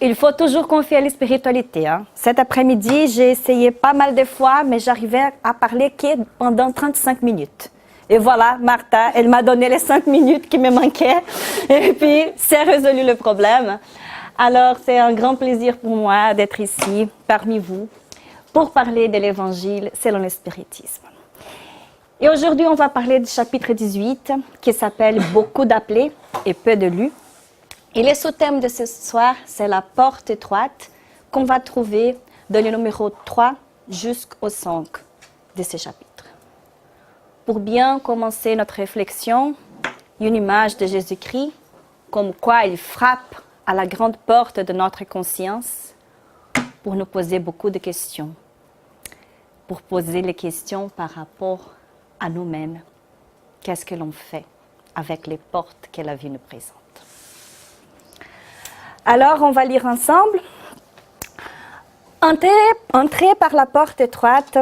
Il faut toujours confier à la spiritualité. Hein. Cet après-midi, j'ai essayé pas mal de fois, mais j'arrivais à parler que pendant 35 minutes. Et voilà, Martha, elle m'a donné les 5 minutes qui me manquaient. Et puis, c'est résolu le problème. Alors, c'est un grand plaisir pour moi d'être ici, parmi vous, pour parler de l'Évangile selon le spiritisme. Et aujourd'hui, on va parler du chapitre 18, qui s'appelle « Beaucoup d'appelés et peu de lus ». Et le sous-thème de ce soir, c'est la porte étroite qu'on va trouver dans le numéro 3 jusqu'au 5 de ce chapitre. Pour bien commencer notre réflexion, une image de Jésus-Christ, comme quoi il frappe à la grande porte de notre conscience pour nous poser beaucoup de questions. Pour poser les questions par rapport à nous-mêmes. Qu'est-ce que l'on fait avec les portes que la vie nous présente? Alors, on va lire ensemble. Entrez par la porte étroite,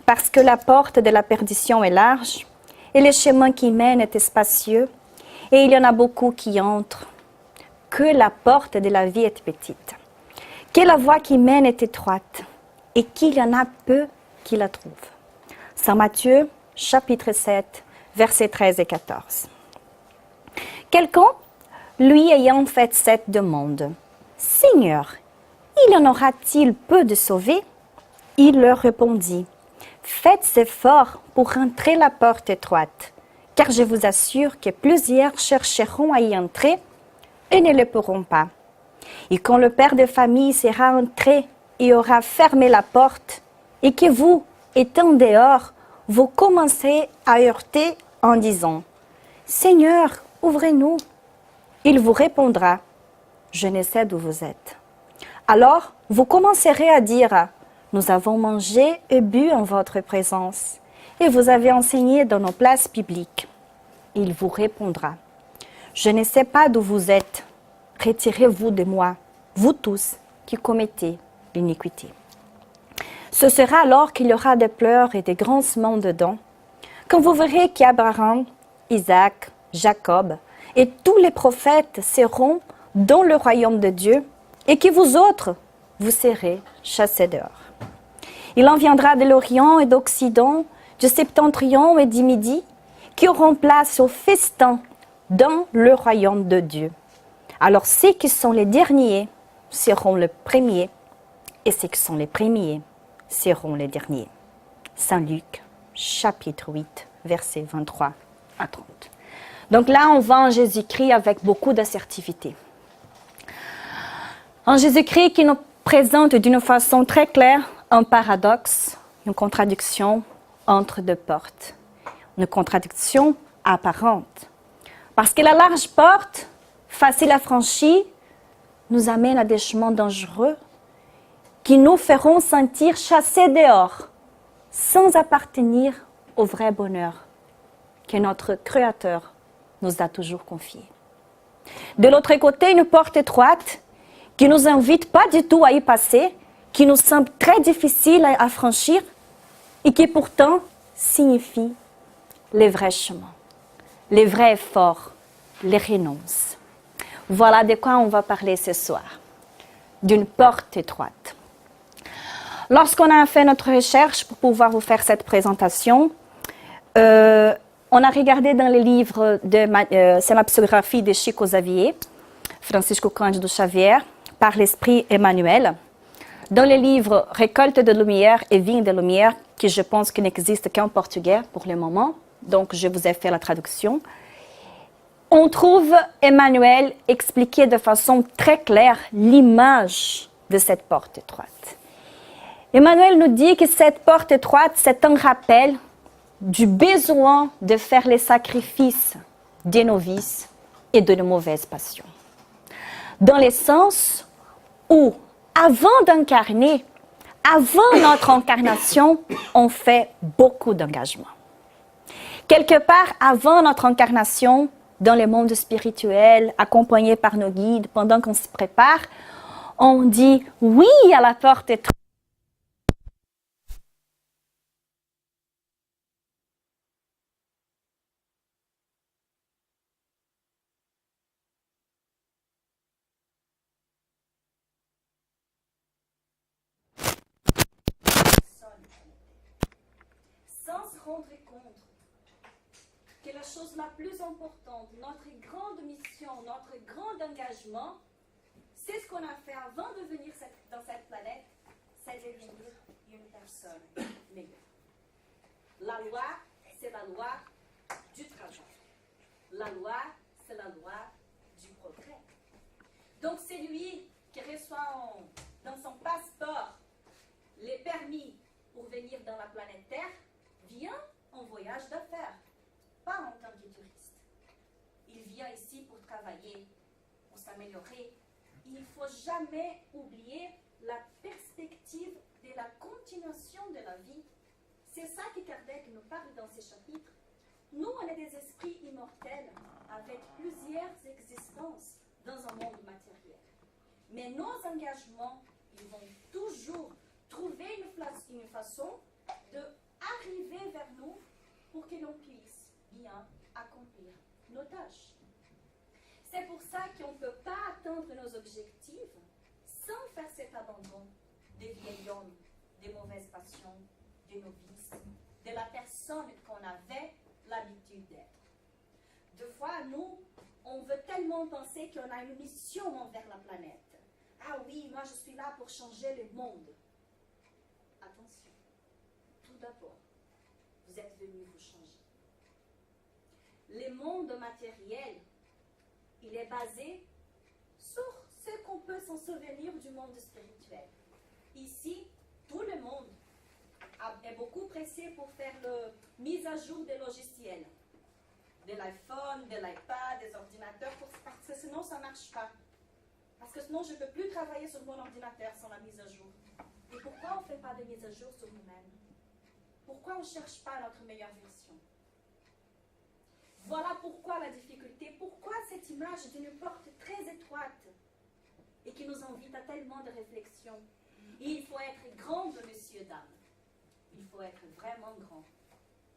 parce que la porte de la perdition est large, et le chemin qui mène est spacieux, et il y en a beaucoup qui entrent. Que la porte de la vie est petite, que la voie qui mène est étroite, et qu'il y en a peu qui la trouvent. Saint Matthieu, chapitre 7, versets 13 et 14. Quelqu'un, lui ayant fait cette demande, « Seigneur, il y en aura-t-il peu de sauvés ?» Il leur répondit, « Faites effort pour entrer la porte étroite, car je vous assure que plusieurs chercheront à y entrer et ne le pourront pas. Et quand le père de famille sera entré et aura fermé la porte, et que vous, étant dehors, vous commencez à heurter en disant, « Seigneur, ouvrez-nous !» Il vous répondra, « Je ne sais d'où vous êtes. » Alors, vous commencerez à dire, « Nous avons mangé et bu en votre présence, et vous avez enseigné dans nos places publiques. » Il vous répondra, « Je ne sais pas d'où vous êtes. Retirez-vous de moi, vous tous qui commettez l'iniquité. » Ce sera alors qu'il y aura des pleurs et des grincements de dents, quand vous verrez qu'Abraham, Isaac, Jacob et tous les prophètes seront dans le royaume de Dieu et que vous autres, vous serez chassés dehors. Il en viendra de l'Orient et d'Occident, du Septentrion et du Midi, qui auront place au festin dans le royaume de Dieu. Alors ceux qui sont les derniers seront les premiers, et ceux qui sont les premiers seront les derniers. Saint Luc, chapitre 8, versets 23 à 30. Donc là, on va en Jésus-Christ avec beaucoup d'assertivité. En Jésus-Christ qui nous présente d'une façon très claire un paradoxe, une contradiction entre deux portes. Une contradiction apparente. Parce que la large porte, facile à franchir, nous amène à des chemins dangereux qui nous feront sentir chassés dehors, sans appartenir au vrai bonheur que notre Créateur nous a toujours confié. De l'autre côté, une porte étroite qui ne nous invite pas du tout à y passer, qui nous semble très difficile à franchir et qui pourtant signifie les vrais chemins, les vrais efforts, les renonces. Voilà de quoi on va parler ce soir, d'une porte étroite. Lorsqu'on a fait notre recherche pour pouvoir vous faire cette présentation, on a regardé dans les livres c'est la psychographie de Chico Xavier, Francisco Cândido Xavier, par l'esprit Emmanuel. Dans les livres Récolte de lumière et Vigne de lumière, qui je pense qu'il n'existe qu'en portugais pour le moment, donc je vous ai fait la traduction, on trouve Emmanuel expliquer de façon très claire l'image de cette porte étroite. Emmanuel nous dit que cette porte étroite, c'est un rappel du besoin de faire les sacrifices des novices et de nos mauvaises passions. Dans le sens où, avant d'incarner, avant notre incarnation, on fait beaucoup d'engagement. Quelque part, avant notre incarnation, dans le monde spirituel, accompagné par nos guides, pendant qu'on se prépare, on dit oui à la porte étroite. se rendre compte que la chose la plus importante, notre grande mission, notre grand engagement, c'est ce qu'on a fait avant de venir dans cette planète, c'est devenir une personne meilleure. La loi, c'est la loi du travail. La loi, c'est la loi du progrès. Donc c'est lui qui reçoit dans son passeport les permis pour venir dans la planète Terre, vient en voyage d'affaires, pas en tant que touriste. Il vient ici pour travailler, pour s'améliorer. Il ne faut jamais oublier la perspective de la continuation de la vie. C'est ça que Kardec nous parle dans ces chapitres. Nous, on est des esprits immortels avec plusieurs existences dans un monde matériel. Mais nos engagements, ils vont toujours trouver une façon d'arriver vers nous pour que l'on puisse bien accomplir nos tâches. C'est pour ça qu'on ne peut pas atteindre nos objectifs sans faire cet abandon des vieils hommes, des mauvaises passions, des novices, de la personne qu'on avait l'habitude d'être. Deux fois, nous, on veut tellement penser qu'on a une mission envers la planète. Ah oui, moi je suis là pour changer le monde. Attention, tout d'abord, vous êtes venu vous changer. Le monde matériel, il est basé sur ce qu'on peut s'en souvenir du monde spirituel. Ici, tout le monde est beaucoup pressé pour faire la mise à jour des logiciels, de l'iPhone, de l'iPad, des ordinateurs, parce que sinon ça ne marche pas. Parce que sinon je ne peux plus travailler sur mon ordinateur sans la mise à jour. Et pourquoi on ne fait pas de mise à jour sur nous-mêmes? Pourquoi on ne cherche pas notre meilleure version? Voilà pourquoi la difficulté, pourquoi cette image d'une porte très étroite et qui nous invite à tellement de réflexions. Et il faut être grand, monsieur, dame. Il faut être vraiment grand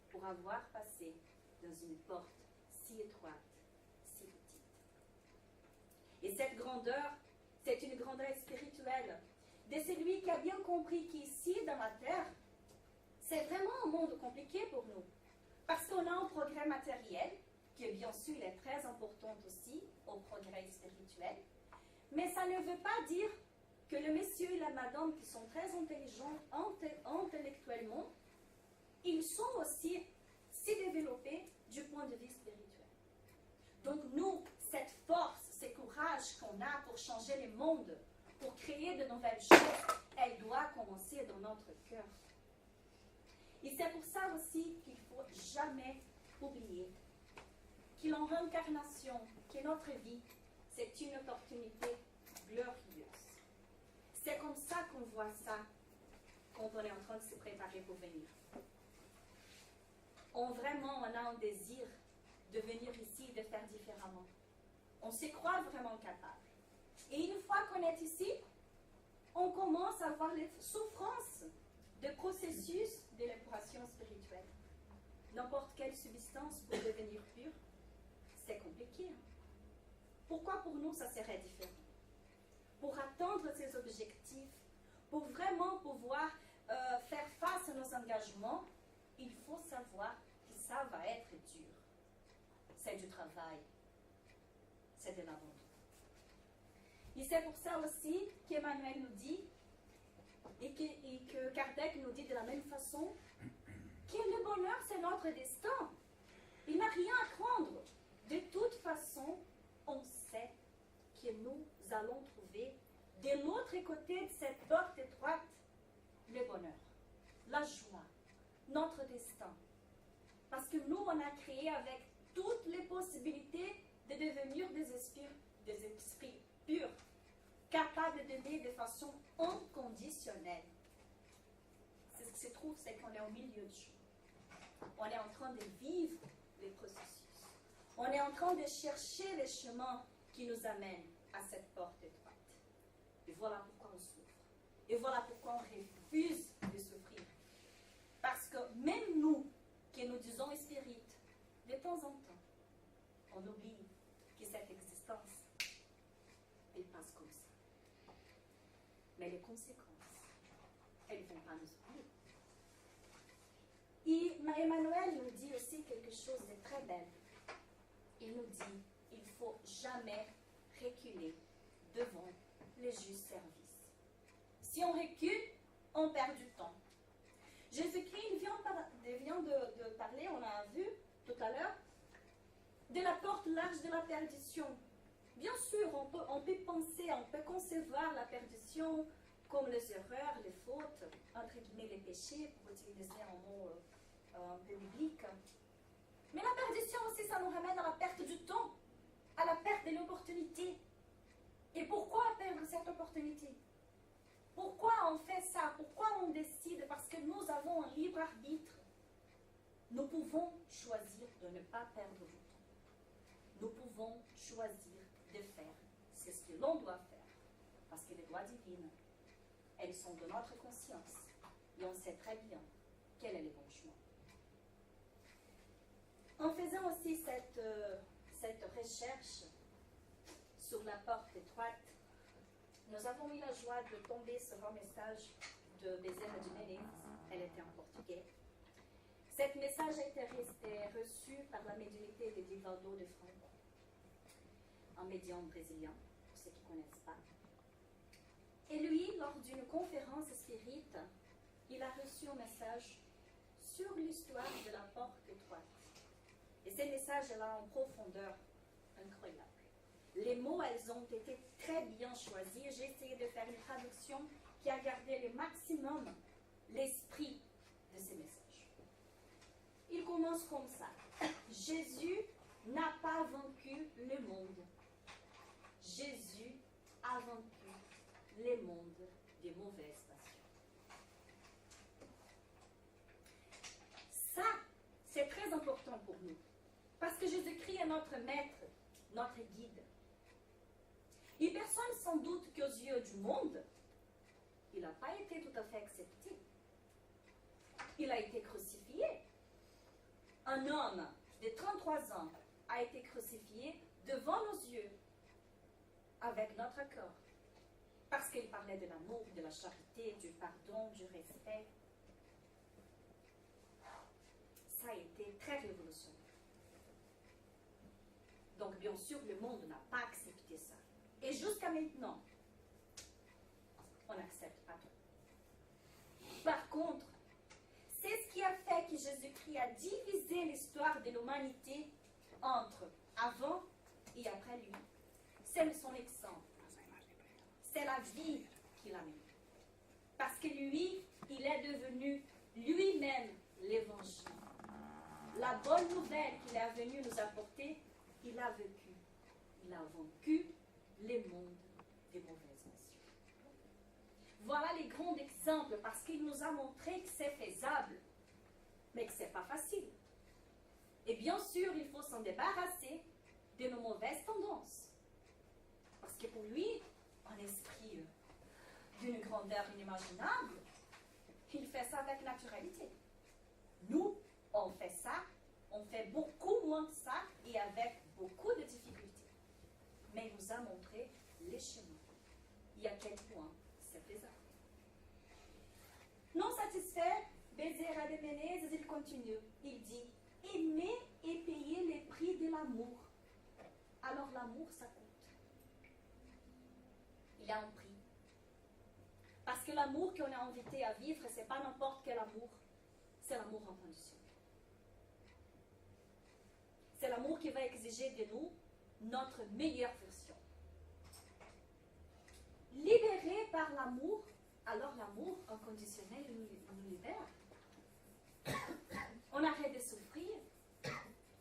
pour avoir passé dans une porte si étroite, si petite. Et cette grandeur, c'est une grandeur spirituelle de celui qui a bien compris qu'ici, dans la terre, c'est vraiment un monde compliqué pour nous. Parce qu'on a un progrès matériel, qui bien sûr est très important aussi au progrès spirituel, mais ça ne veut pas dire que le monsieur et la madame qui sont très intelligents intellectuellement, ils sont aussi si développés du point de vue spirituel. Donc nous, cette force, ce courage qu'on a pour changer le monde, pour créer de nouvelles choses, elle doit commencer dans notre cœur. Et c'est pour ça aussi qu'il ne faut jamais oublier qu'il en réincarnation, que notre vie, c'est une opportunité glorieuse. C'est comme ça qu'on voit ça quand on est en train de se préparer pour venir. On a un désir de venir ici et de faire différemment. On se croit vraiment capable. Et une fois qu'on est ici, on commence à voir les souffrances de processus d'élaboration spirituelle. N'importe quelle substance pour devenir pure, c'est compliqué. Pourquoi pour nous ça serait différent? Pour atteindre ces objectifs, pour vraiment pouvoir faire face à nos engagements, il faut savoir que ça va être dur. C'est du travail, c'est de l'abandon. Et c'est pour ça aussi qu'Emmanuel nous dit, et que Kardec nous dit de la même façon, que le bonheur c'est notre destin. Il n'a rien à craindre. De toute façon, on sait que nous allons trouver de l'autre côté de cette porte étroite le bonheur, la joie, notre destin. Parce que nous, on a créé avec toutes les possibilités de devenir des esprits purs, capables d'aimer de façon inconditionnelle. Ce qui se trouve, c'est qu'on est au milieu du chemin. On est en train de vivre les processus. On est en train de chercher les chemins qui nous amènent à cette porte étroite. Et voilà pourquoi on souffre. Et voilà pourquoi on refuse de souffrir. Parce que même nous, qui nous disons spirites, de temps en temps, on oublie que cette existence, elle passe comme ça. Mais les conséquences, elles ne vont pas nous oublier. Puis Emmanuel nous dit aussi quelque chose de très belle. Il nous dit, il ne faut jamais reculer devant les justes services. Si on recule, on perd du temps. Jésus-Christ il vient de parler, on a vu tout à l'heure, de la porte large de la perdition. Bien sûr, on peut penser, on peut concevoir la perdition comme les erreurs, les fautes, entre guillemets les péchés, pour utiliser un mot un peu biblique. Mais la perdition aussi, ça nous ramène à la perte du temps, à la perte de l'opportunité. Et pourquoi perdre cette opportunité? Pourquoi on fait ça? Pourquoi on décide? Parce que nous avons un libre arbitre. Nous pouvons choisir de ne pas perdre du temps. Nous pouvons choisir de faire ce que l'on doit faire. Parce que les lois divines, elles sont de notre conscience. Et on sait très bien quel est le bon chemin. En faisant aussi cette recherche sur la porte étroite, nous avons eu la joie de tomber sur un message de Bezerra de Menezes. Elle était en portugais. Cet message a été reçu par la médiumnité de Divaldo de Franco, un médium brésilien, pour ceux qui ne connaissent pas. Et lui, lors d'une conférence spirite, il a reçu un message sur l'histoire de la porte étroite. Et ce message est là en profondeur incroyable. Les mots, elles ont été très bien choisis. J'ai essayé de faire une traduction qui a gardé le maximum l'esprit de ces messages. Il commence comme ça. Jésus n'a pas vaincu le monde. Jésus a vaincu le monde des mauvaises passions. Ça, c'est très important pour nous. Parce que Jésus-Christ est notre maître, notre guide. Et personne sans doute qu'aux yeux du monde, il n'a pas été tout à fait accepté. Il a été crucifié. Un homme de 33 ans a été crucifié devant nos yeux, avec notre corps. Parce qu'il parlait de l'amour, de la charité, du pardon, du respect. Ça a été très révolutionnaire. Donc, bien sûr, le monde n'a pas accepté ça. Et jusqu'à maintenant, on n'accepte pas trop. Par contre, c'est ce qui a fait que Jésus-Christ a divisé l'histoire de l'humanité entre avant et après lui. C'est son exemple. C'est la vie qu'il a menée. Parce que lui, il est devenu lui-même l'évangile. La bonne nouvelle qu'il est venu nous apporter, il a vécu. Il a vaincu les mondes des mauvaises nations. Voilà les grands exemples parce qu'il nous a montré que c'est faisable, mais que ce n'est pas facile. Et bien sûr, il faut s'en débarrasser de nos mauvaises tendances. Parce que pour lui, un esprit d'une grandeur inimaginable, il fait ça avec naturalité. Nous, on fait ça, on fait beaucoup moins que ça et avec beaucoup de difficultés. Mais il nous a montré les chemins et à quel point c'est faisable. Non satisfait, Bezerra de Menezes, il continue. Il dit, aimer et payer les prix de l'amour. Alors l'amour, ça coûte. Il y a un prix. Parce que l'amour qu'on est invité à vivre, ce n'est pas n'importe quel amour. C'est l'amour inconditionnel. C'est l'amour qui va exiger de nous notre meilleure version. Libéré par l'amour, alors l'amour inconditionnel nous libère. On arrête de souffrir,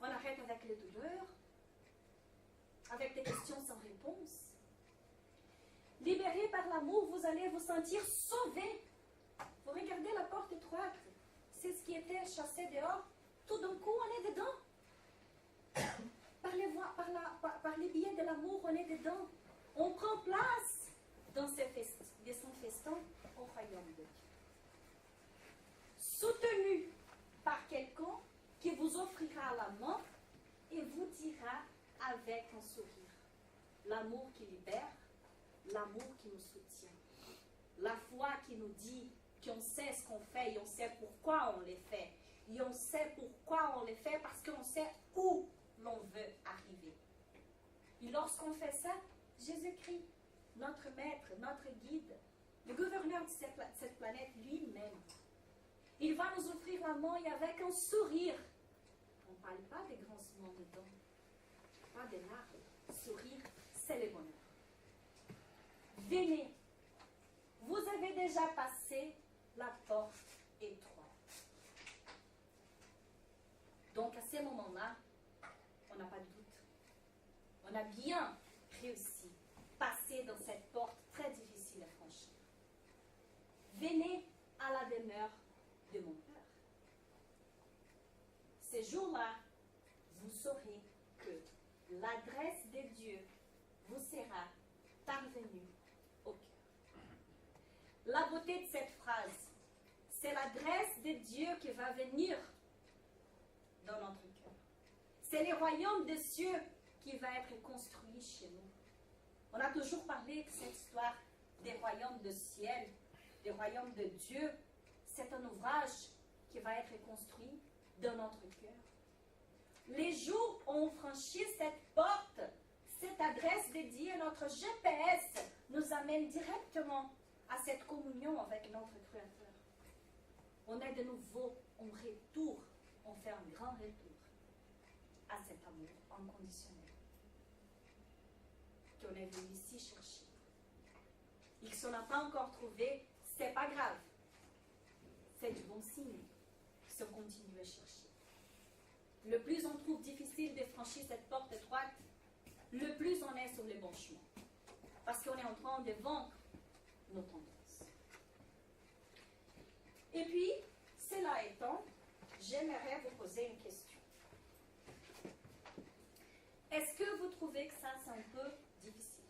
on arrête avec les douleurs, avec des questions sans réponse. Libéré par l'amour, vous allez vous sentir sauvé. Vous regardez la porte étroite, c'est ce qui était chassé dehors. Tout d'un coup, on est dedans. Par les biais de l'amour, on est dedans. On prend place dans son festin au royaume de Dieu. Soutenu par quelqu'un qui vous offrira la main et vous dira avec un sourire. L'amour qui libère, l'amour qui nous soutient. La foi qui nous dit qu'on sait ce qu'on fait et on sait pourquoi on les fait. Et on sait pourquoi on les fait, parce qu'on sait où l'on veut arriver. Et lorsqu'on fait ça, Jésus-Christ, notre maître, notre guide, le gouverneur de cette planète lui-même, il va nous offrir la main et avec un sourire. On ne parle pas des grincements de dents, pas des larmes. Sourire, c'est le bonheur. Venez, vous avez déjà passé la porte étroite. Donc à ces moments-là, on n'a pas de doute. On a bien réussi à passer dans cette porte très difficile à franchir. Venez à la demeure de mon Père. Ces jours-là, vous saurez que l'adresse de Dieu vous sera parvenue au cœur. La beauté de cette phrase, c'est l'adresse de Dieu qui va venir dans notre cœur. C'est le royaume des cieux qui va être construit chez nous. On a toujours parlé de cette histoire des royaumes du ciel, des royaumes de Dieu. C'est un ouvrage qui va être construit dans notre cœur. Les jours où on franchit cette porte, cette adresse dédiée, notre GPS nous amène directement à cette communion avec notre Créateur. On est de nouveau en retour, on fait un grand retour à cet amour inconditionnel qu'on est venu ici chercher. Et si on n'a pas encore trouvé, c'est pas grave. C'est du bon signe si on continue à chercher. Le plus on trouve difficile de franchir cette porte étroite, le plus on est sur le bon chemin. Parce qu'on est en train de vaincre nos tendances. Et puis, cela étant, j'aimerais vous poser une question. Est-ce que vous trouvez que ça, c'est un peu difficile?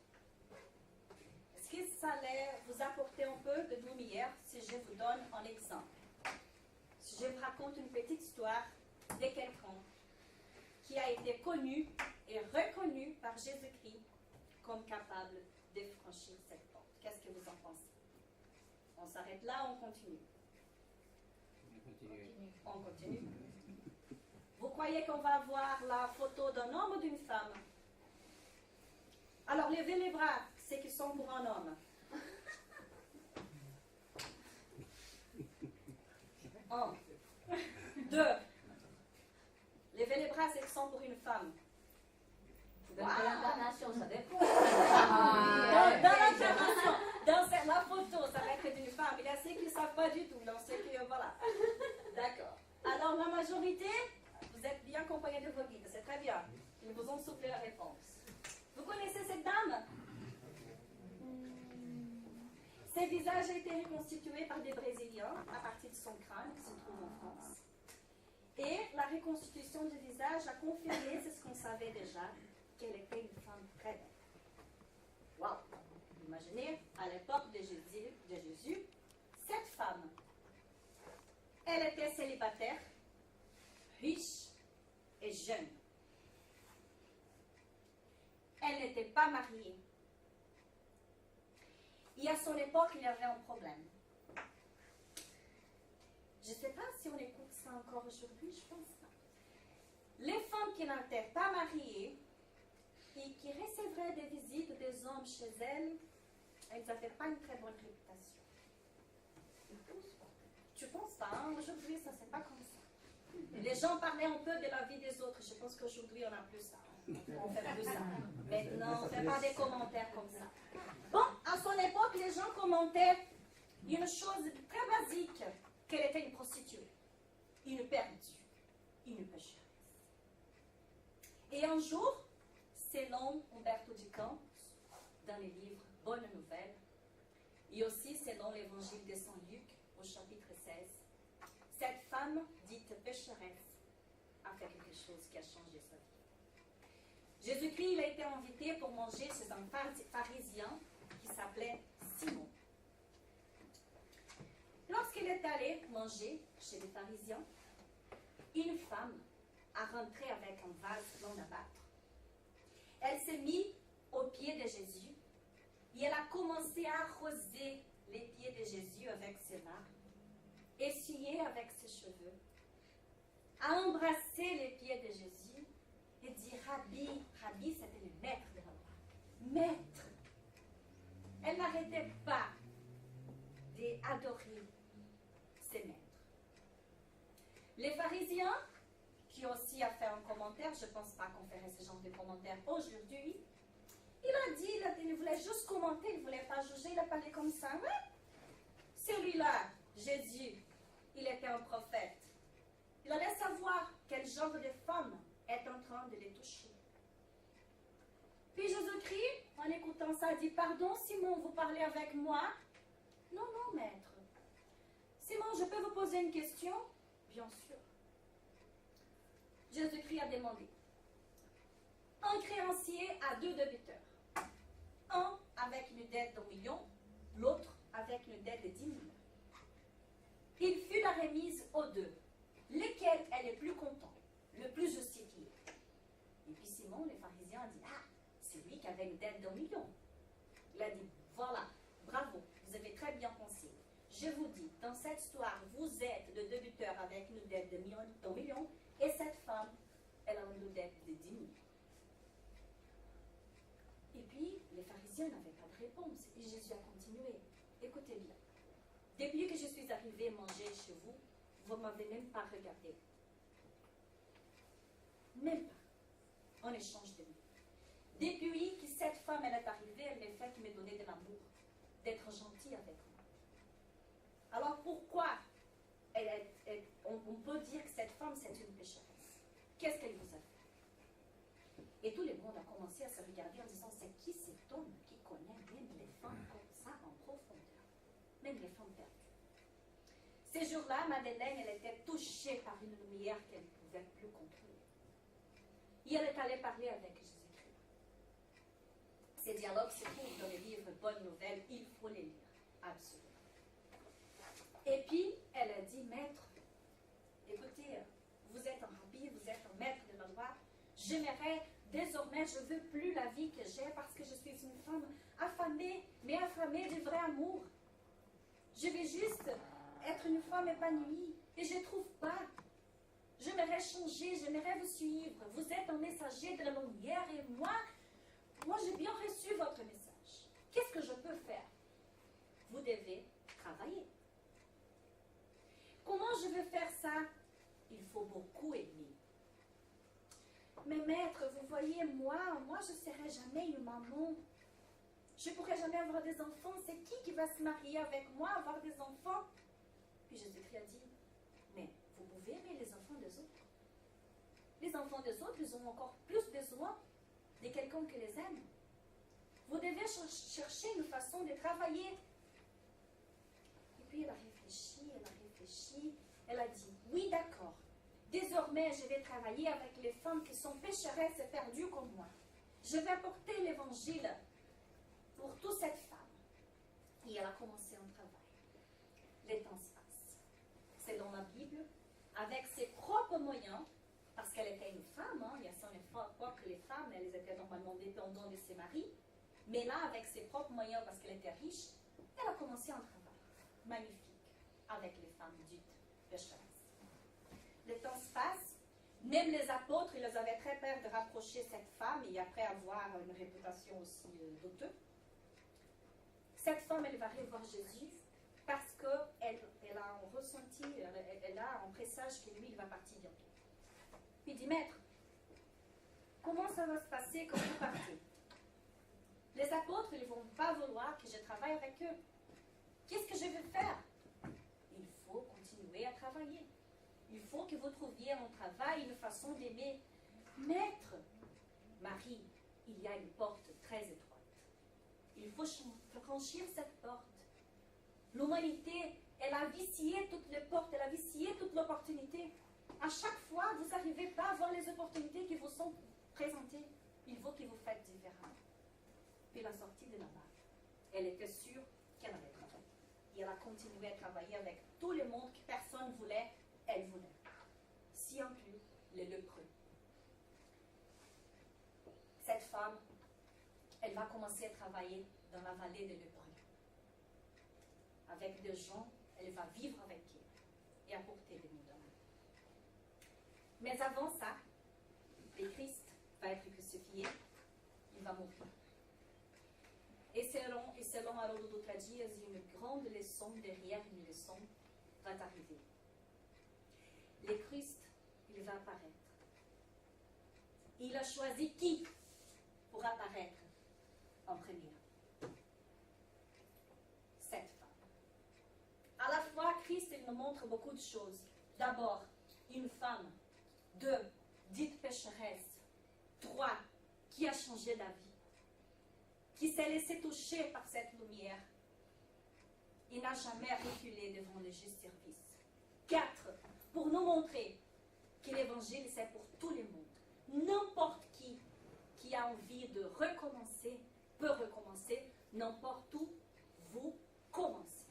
Est-ce que ça allait vous apporter un peu de lumière si je vous donne un exemple? Si je vous raconte une petite histoire de quelqu'un qui a été connu et reconnu par Jésus-Christ comme capable de franchir cette porte. Qu'est-ce que vous en pensez? On s'arrête là, on continue. On continue. Vous croyez qu'on va voir la photo d'un homme ou d'une femme? Alors, levez les bras, ceux qui sont pour un homme. Un. Deux. Levez les bras, ceux qui sont pour une femme. Dans l'incarnation, ça dépend. Dans l'incarnation, dans la photo, ça va être d'une femme. Il y a ceux qui ne savent pas du tout. Donc, ceux qui, voilà. D'accord. Alors, la majorité, vous êtes bien accompagnés de vos guides. C'est très bien. Ils vous ont soufflé la réponse. Vous connaissez cette dame? Ses visages a été reconstitué par des Brésiliens à partir de son crâne qui se trouve en France. Et la reconstitution du visage a confirmé, c'est ce qu'on savait déjà, qu'elle était une femme très belle. Wow! Imaginez, à l'époque de Jésus, cette femme, elle était célibataire, riche et jeune. Elle n'était pas mariée. Et à son époque, il y avait un problème. Je ne sais pas si on écoute ça encore aujourd'hui, je pense pas. Les femmes qui n'étaient pas mariées et qui recevaient des visites des hommes chez elles, elles n'avaient pas une très bonne réputation. Tu penses pas, hein? Aujourd'hui, ça c'est pas comme ça. Les gens parlaient un peu de la vie des autres. Je pense qu'aujourd'hui, on n'a plus ça. On fait plus ça. Maintenant, on ne fait pas des commentaires comme ça. Bon, à son époque, les gens commentaient une chose très basique, qu'elle était une prostituée, une perdue, une pécheresse. Et un jour, selon Umberto de Campos, dans les livres Bonne Nouvelle, et aussi selon l'évangile de Saint Luc, au chapitre 16, cette femme, dite pécheresse, a fait quelque chose qui a changé sa vie. Jésus-Christ, il a été invité pour manger chez un pharisien qui s'appelait Simon. Lorsqu'il est allé manger chez les pharisiens, une femme a rentré avec un vase plein d'albâtre. Elle s'est mise aux pieds de Jésus et elle a commencé à arroser les pieds de Jésus avec ses larmes, essuyer avec ses cheveux, a embrassé les pieds de Jésus et dit Rabbi. Rabbi, c'était le maître de la loi. Maître. Elle n'arrêtait pas d'adorer ses maîtres. Les pharisiens, qui aussi a fait un commentaire, je ne pense pas qu'on ferait ce genre de commentaire aujourd'hui, il voulait juste commenter, il ne voulait pas juger, il a parlé comme ça. Ouais. Celui-là, Jésus, il était un prophète. Il allait savoir quel genre de femme est en train de les toucher. Puis Jésus-Christ, en écoutant ça, dit, pardon Simon, vous parlez avec moi? Non, non, maître. Simon, je peux vous poser une question? Bien sûr. Jésus-Christ a demandé. Un créancier a 2 débiteurs. Un avec une dette d'1 million, l'autre avec une dette de 10 000. Il fut la remise aux 2. Lequel est le plus content, le plus justifié? Et puis Simon, les pharisiens, a dit, ah, c'est lui qui avait une dette d'1 million. Il a dit, voilà, bravo, vous avez très bien pensé. Je vous dis, dans cette histoire, vous êtes le débiteur avec une dette d'1 million, et cette femme, elle a une dette de 10 000. Et puis, les pharisiens n'avaient pas de réponse. Et Jésus a continué. Écoutez bien. Depuis que je suis arrivé manger chez vous, vous ne m'avez même pas regardé. Même pas. En échange de vie. Depuis que cette femme elle est arrivée, elle m'a fait me donner de l'amour, d'être gentille avec moi. Alors pourquoi on peut dire que cette femme c'est une pécheresse? Qu'est-ce qu'elle vous a fait? Et tout le monde a commencé à se regarder en disant, c'est qui cet homme qui connaît même les femmes comme ça en profondeur? Même les femmes perdues. Ces jours-là, Madeleine, elle était touchée par une lumière qu'elle ne pouvait plus contrôler. Et elle est allée parler avec Jésus-Christ. Ces dialogues se trouvent dans le livre Bonne Nouvelle, il faut les lire, absolument. Et puis, elle a dit, maître, écoutez, vous êtes un rabbi, vous êtes un maître de la loi, j'aimerais, désormais, je ne veux plus la vie que j'ai parce que je suis une femme affamée, mais affamée de vrai amour. Je vais juste être une femme épanouie et je ne trouve pas. J'aimerais changer, j'aimerais vous suivre. Vous êtes un messager de la lumière et moi j'ai bien reçu votre message. Qu'est-ce que je peux faire? Vous devez travailler. Comment je vais faire ça? Il faut beaucoup aimer. Mais maître, vous voyez, moi je ne serai jamais une maman. Je ne pourrai jamais avoir des enfants. C'est qui va se marier avec moi, avoir des enfants? Puis Jésus-Christ a dit, mais vous pouvez aimer les enfants des autres. Les enfants des autres, ils ont encore plus besoin de quelqu'un qui les aime. Vous devez chercher une façon de travailler. Et puis elle a réfléchi, elle a dit, oui d'accord, désormais je vais travailler avec les femmes qui sont pécheresses et perdues comme moi. Je vais apporter l'évangile pour toute cette femme. Et elle a commencé un travail. Les temps se passent. C'est dans la Bible, avec ses propres moyens, parce qu'elle était une femme, il y a son époque que les femmes, elles étaient normalement dépendantes de ses maris, mais là, avec ses propres moyens, parce qu'elle était riche, elle a commencé un travail magnifique avec les femmes dites pécheresses. Les temps se passent, même les apôtres, ils avaient très peur de rapprocher cette femme, et après avoir une réputation aussi douteuse. Cette femme, elle va revoir Jésus, parce qu'elle a un ressenti, elle a un présage que lui, il va partir bientôt. Puis il dit, maître, comment ça va se passer quand vous partez? Les apôtres, ils ne vont pas vouloir que je travaille avec eux. Qu'est-ce que je vais faire? Il faut continuer à travailler. Il faut que vous trouviez un travail, une façon d'aimer. Maître, Marie, il y a une porte très étroite. Il faut franchir cette porte. L'humanité, elle a vicié toutes les portes, elle a vicié toute l'opportunité. À chaque fois, vous n'arrivez pas à voir les opportunités qui vous sont présentées. Il faut que vous faites différemment. Puis la sortie de là-bas, elle était sûre qu'elle allait travailler. Et elle a continué à travailler avec tout le monde que personne ne voulait, elle voulait. Si inclus les lépreux. Cette femme, elle va commencer à travailler dans la vallée des lépreux. Avec des gens, elle va vivre avec eux et apporter des mots d'amour. Mais avant ça, le Christ va être crucifié, il va mourir. Et selon Haroldo Dutra Dias, une grande leçon derrière une leçon va arriver. Le Christ, il va apparaître. Il a choisi qui pour apparaître en premier? Cette femme. À la fois, Christ, il nous montre beaucoup de choses. D'abord, une femme. 2, dite pécheresse. 3, qui a changé d'avis. Qui s'est laissé toucher par cette lumière. Il n'a jamais reculé devant le juste service. 4, pour nous montrer que l'évangile, c'est pour tout le monde. N'importe qui a envie de recommencer peut recommencer n'importe où vous commencez.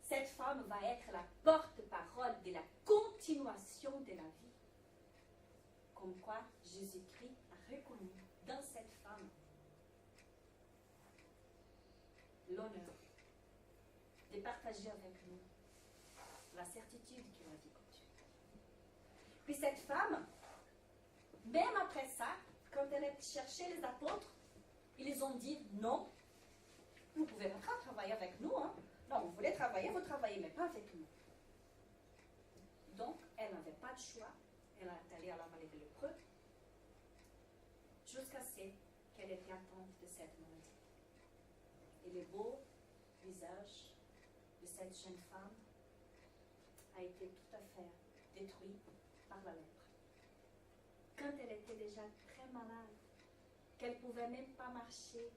Cette femme va être la porte-parole de la continuation de la vie. Comme quoi Jésus-Christ a reconnu dans cette femme l'honneur de partager avec nous la certitude que la vie continue. Puis cette femme, même après ça, quand elle est cherchée les apôtres, ils ont dit non, vous ne pouvez pas travailler avec nous. Hein. Non, vous voulez travailler, vous travaillez, mais pas avec nous. Donc, elle n'avait pas de choix. Elle est allée à la vallée de lépreux jusqu'à ce qu'elle était atteinte de cette maladie. Et le beau visage de cette jeune femme a été tout à fait détruit par la lèpre. Quand elle était déjà très malade, qu'elle ne pouvait même pas marcher,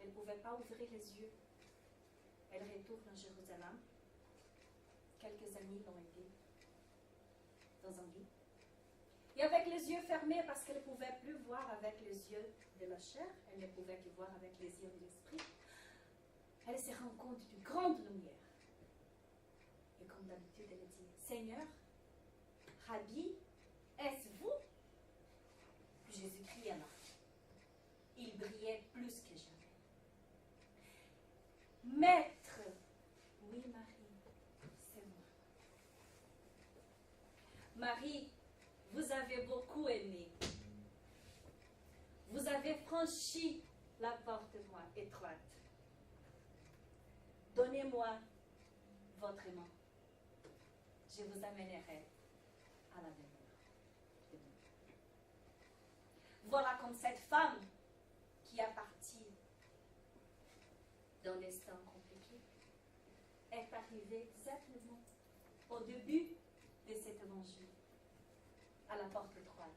elle ne pouvait pas ouvrir les yeux, elle retourne à Jérusalem. Quelques amis l'ont aidée dans un lit. Et avec les yeux fermés, parce qu'elle ne pouvait plus voir avec les yeux de la chair, elle ne pouvait que voir avec les yeux de l'esprit, elle se rend compte d'une grande lumière. Et comme d'habitude, elle dit, Seigneur, Rabbi, est-ce vous? Jésus-Christ est là. Il brillait plus que jamais. Maître, oui Marie, c'est moi. Marie, vous avez beaucoup aimé. Vous avez franchi la porte étroite. Donnez-moi votre main. Je vous amènerai à la demeure de Dieu. Voilà comme cette femme qui a parti d'un destin compliqué est arrivée exactement au début de cet évangile, à la porte étroite,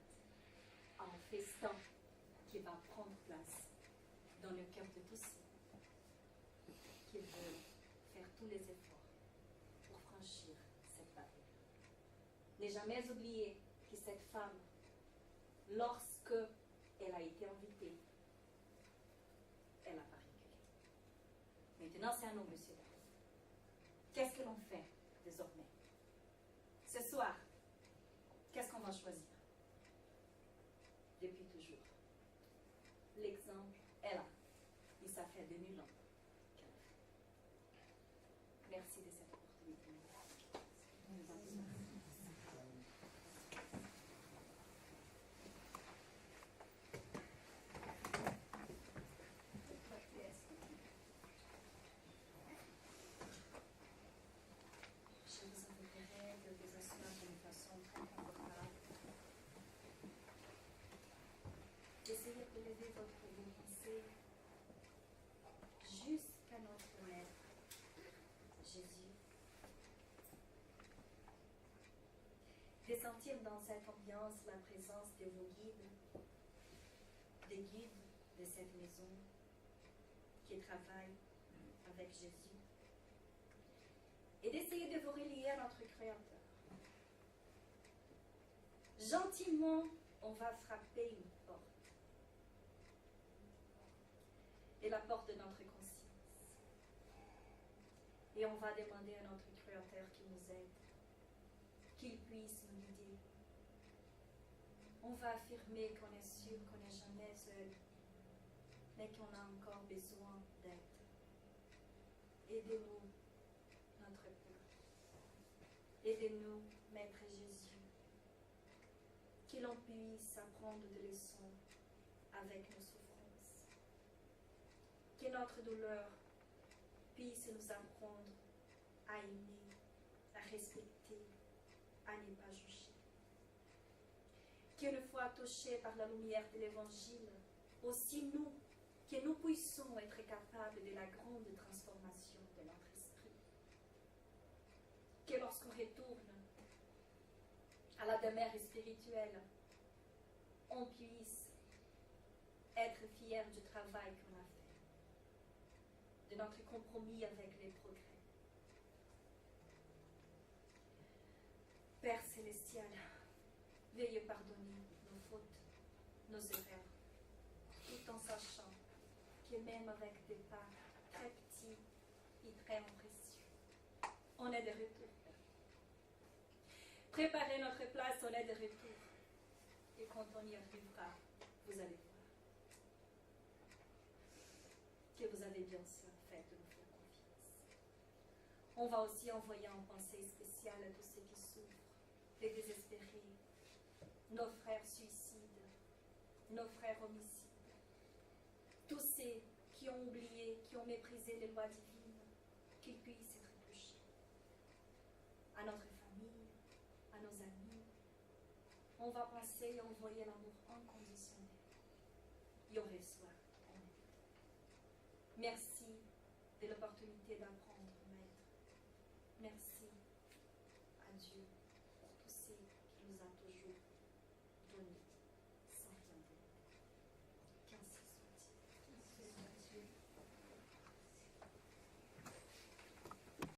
en festin qui va prendre place dans le cœur de tous ceux qui veulent faire tous les efforts pour franchir cette barrière. Ne jamais oublier que cette femme, lorsque elle a été invitée, elle n'a pas reculé. Maintenant, c'est à nous, monsieur. Qu'est-ce que l'on fait désormais? Ce soir, qu'est-ce qu'on va choisir? Depuis toujours. L'exemple est là. Et ça fait 2000 ans qu'elle a fait. Merci de cette opportunité. Je vous inviterai de vous asseoir d'une façon très confortable. Essayez de lever vos pensées jusqu'à notre Maître, Jésus. De sentir dans cette ambiance la présence de vos guides, des guides de cette maison qui travaillent avec Jésus. Et d'essayer de vous relier à notre Créateur. Gentiment, on va frapper une porte. Et la porte de notre conscience. Et on va demander à notre Créateur qui nous aide, qu'il puisse nous guider. On va affirmer qu'on est sûr qu'on n'est jamais seul, mais qu'on a encore besoin d'aide. Aidez-nous, notre Père. Aidez-nous, Maître Jésus, que l'on puisse apprendre des leçons avec nos souffrances. Que notre douleur puisse nous apprendre à aimer, à respecter, à ne pas juger. Qu'une fois touchés par la lumière de l'Évangile, aussi nous, que nous puissions être capables de la grande transformation de notre esprit. Que lorsqu'on retourne à la demeure spirituelle, on puisse être fiers du travail qu'on a fait, de notre compromis avec les progrès. Père célestial, veuillez pardonner nos fautes, nos erreurs, tout en sachant que même avec des pas très petits et très précieux, on est de retour. Préparez notre place, on est de retour. Et quand on y arrivera, vous allez voir que vous avez bien sûr fait de nous faire confiance. On va aussi envoyer en pensée spéciale à tous ceux qui souffrent, les désespérés, nos frères suicides, nos frères homicides, tous ceux qui ont oublié, qui ont méprisé les lois divines, qu'ils puissent être touchés. À notre famille, à nos amis, on va penser et envoyer l'amour inconditionnel. Il y aurait soir. Merci de l'opportunité d'apprendre